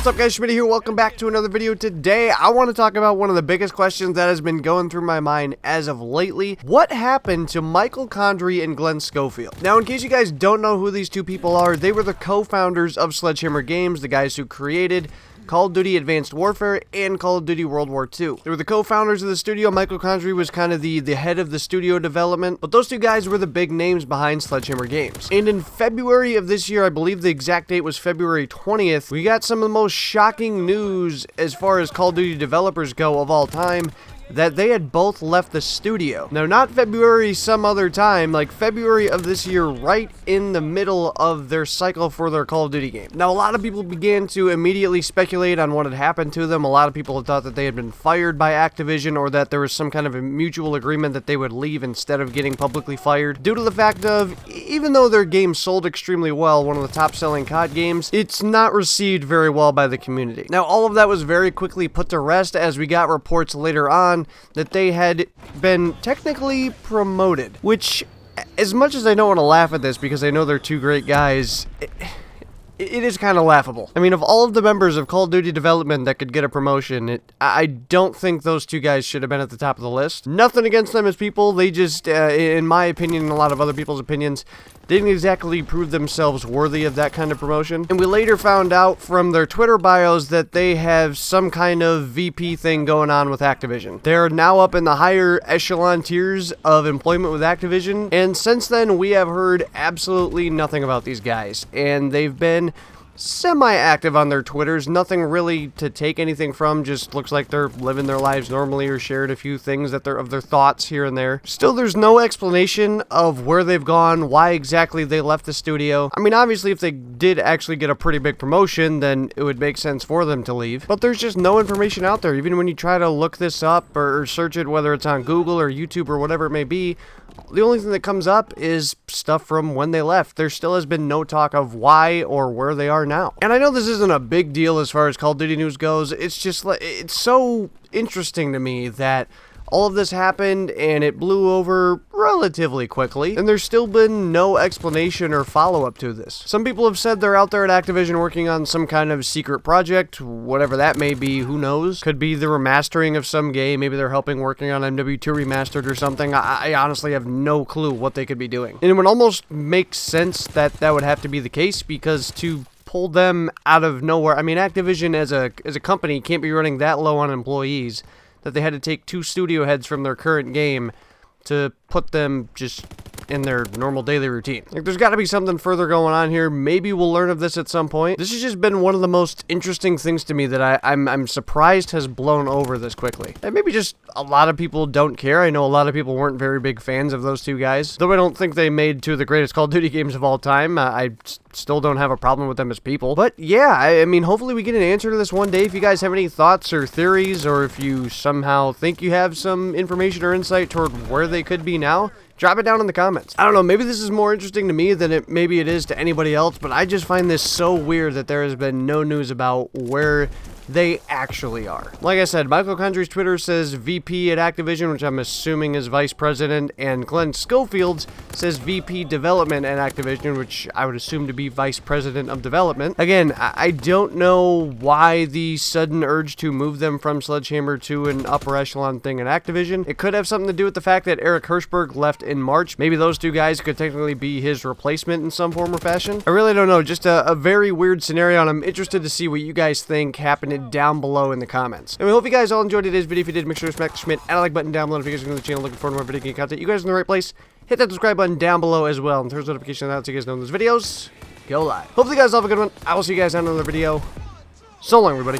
What's up guys, Schmidt here, welcome back to another video. Today, I want to talk about one of the biggest questions that has been going through my mind as of lately. What happened to Michael Condrey and Glen Schofield? Now, in case you guys don't know who these two people are, they were the co-founders of Sledgehammer Games, the guys who created Call of Duty Advanced Warfare and Call of Duty World War II. They were the co-founders of the studio. Michael Condrey was kind of the head of the studio development, but those two guys were the big names behind Sledgehammer Games. And in February of this year, I believe the exact date was February 20th, we got some of the most shocking news as far as Call of Duty developers go of all time, that they had both left the studio. Now, not February some other time, like February of this year, right in the middle of their cycle for their Call of Duty game. Now, a lot of people began to immediately speculate on what had happened to them. A lot of people had thought that they had been fired by Activision, or that there was some kind of a mutual agreement that they would leave instead of getting publicly fired, due to the fact of, even though their game sold extremely well, one of the top-selling COD games, it's not received very well by the community. Now, all of that was very quickly put to rest as we got reports later on that they had been technically promoted, which, as much as I don't want to laugh at this because I know they're two great guys, it is kind of laughable. I mean, of all of the members of Call of Duty development that could get a promotion, I don't think those two guys should have been at the top of the list. Nothing against them as people, they just, in my opinion and a lot of other people's opinions, didn't exactly prove themselves worthy of that kind of promotion. And we later found out from their Twitter bios that they have some kind of VP thing going on with Activision. They're now up in the higher echelon tiers of employment with Activision, and since then we have heard absolutely nothing about these guys, and they've been semi-active on their Twitters, nothing really to take anything from, just looks like they're living their lives normally or shared a few things that of their thoughts here and there. Still, there's no explanation of where they've gone, why exactly they left the studio. I mean, obviously, if they did actually get a pretty big promotion, then it would make sense for them to leave, but there's just no information out there. Even when you try to look this up or search it, whether it's on Google or YouTube or whatever it may be, the only thing that comes up is stuff from when they left. There still has been no talk of why or where they are now. And I know this isn't a big deal as far as Call of Duty news goes. It's just like, it's so interesting to me that all of this happened and it blew over relatively quickly, and there's still been no explanation or follow-up to this. Some people have said they're out there at Activision working on some kind of secret project, whatever that may be, who knows? Could be the remastering of some game, maybe they're helping working on MW2 Remastered or something. I honestly have no clue what they could be doing. And it would almost make sense that that would have to be the case, because to pull them out of nowhere, I mean, Activision as a company can't be running that low on employees that they had to take 2 studio heads from their current game to put them just in their normal daily routine. Like, there's got to be something further going on here. Maybe we'll learn of this at some point. This has just been one of the most interesting things to me that I'm surprised has blown over this quickly. And maybe just a lot of people don't care. I know a lot of people weren't very big fans of those two guys, though I don't think they made 2 of the greatest Call of Duty games of all time. I still don't have a problem with them as people. But yeah, I mean, hopefully we get an answer to this one day. If you guys have any thoughts or theories, or if you somehow think you have some information or insight toward where they could be now, drop it down in the comments. I don't know, maybe this is more interesting to me than maybe it is to anybody else, but I just find this so weird that there has been no news about where they actually are. Like I said, Michael Condrey's Twitter says VP at Activision, which I'm assuming is Vice President, and Glen Schofield's says VP Development at Activision, which I would assume to be Vice President of Development. Again, I don't know why the sudden urge to move them from Sledgehammer to an upper echelon thing at Activision. It could have something to do with the fact that Eric Hirschberg left in March. Maybe those two guys could technically be his replacement in some form or fashion. I really don't know, just a very weird scenario, and I'm interested to see what you guys think happened down below in the comments. And we hope you guys all enjoyed today's video. If you did, make sure to smack the Schmidt and a like button down below. If you guys are new to the channel looking forward to more video game content, you guys are in the right place. Hit that subscribe button down below as well, and turn those notifications on so you guys know when those videos go live. Hopefully you guys all have a good one. I will see you guys on another video. So long, everybody.